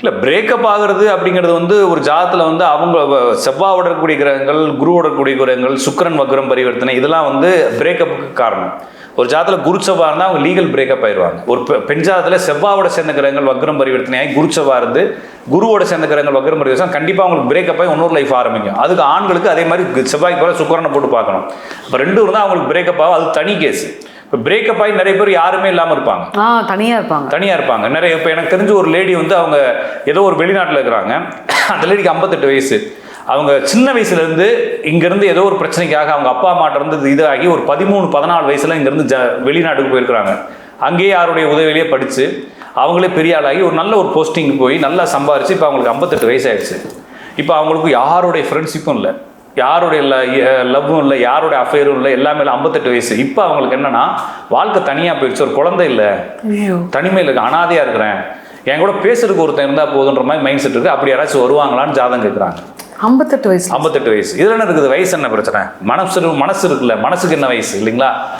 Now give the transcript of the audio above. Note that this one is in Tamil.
இல்லை பிரேக்கப் ஆகிறது அப்படிங்கிறது வந்து ஒரு ஜாதத்தில் வந்து அவங்க செவ்வாய் விடக்கூடிய கிரகங்கள், குரு விடக்கூடிய கிரகங்கள், சுக்கிரன் வக்ரம் பரிவர்த்தனை, இதெல்லாம் வந்து பிரேக்கப்புக்கு காரணம். ஒரு ஜாதத்தில் குரு செவ்வாய் இருந்தால் அவங்க லீகல் பிரேக்கப் ஆயிடுவாங்க. ஒரு பெண் ஜாதத்தில் செவ்வாவோட சேர்ந்த கிரகங்கள் வக்ரம் பரிவர்த்தனையாகி குரு செவ்வாய் இருந்து குருவோட சேர்ந்த கிரகங்கள் வக்ரம் பரிவர்த்தனை கண்டிப்பாக அவங்களுக்கு பிரேக்கப் ஆகி இன்னொரு லைஃப் ஆரம்பிக்கும். அதுக்கு ஆண்களுக்கு அதே மாதிரி செவ்வாய்க்கு போல சுக்கிரனை போட்டு பார்க்கணும். இப்போ ரெண்டும் இருந்தால் அவங்களுக்கு பிரேக்கப் ஆகும். அது தனி கேஸ். இப்போ பிரேக்கப் ஆகி நிறைய பேர் யாருமே இல்லாமல் இருப்பாங்க, தனியாக இருப்பாங்க நிறைய. இப்போ எனக்கு தெரிஞ்ச ஒரு லேடி வந்து அவங்க ஏதோ ஒரு வெளிநாட்டில் இருக்கிறாங்க. அந்த லேடிக்கு 58 வயசு. அவங்க சின்ன வயசுலேருந்து இங்கேருந்து ஏதோ ஒரு பிரச்சனைக்காக அவங்க அப்பா அம்மாட்ட இருந்து இதாகி ஒரு 13-14 வயசில் இங்கேருந்து வெளிநாட்டுக்கு போயிருக்கிறாங்க. அங்கேயே யாருடைய உதவியிலேயே படித்து அவங்களே பெரிய ஆளாகி ஒரு நல்ல ஒரு போஸ்டிங் போய் நல்லா சம்பாரித்து இப்போ அவங்களுக்கு 58 வயசாகிடுச்சு. இப்போ அவங்களுக்கு யாருடைய ஃப்ரெண்ட்ஷிப்பும் இல்லை, யாருடைய லவ்வும் இல்லை, யாருடைய அஃபேரும் இல்லை, எல்லாமே 58 வயசு. இப்போ அவங்களுக்கு என்னன்னா வாழ்க்கை தனியாக போயிடுச்சு. ஒரு குழந்தை இல்லை, தனிமையில் இருக்கு, அனாதையாக இருக்கிறேன், என் கூட பேசுறதுக்கு ஒருத்தன் இருந்தால் போதுன்ற மாதிரி மைண்ட் செட் இருக்குது. அப்படி யாராச்சும் வருவாங்களான்னு ஜாதகம் கேட்குறாங்க. 58 வயசு. 58 வயசு. இதில் என்ன இருக்குது? வயசு என்ன பிரச்சனை? மனசு இருக்குல்ல, மனசுக்கு என்ன வயசு இல்லைங்களா?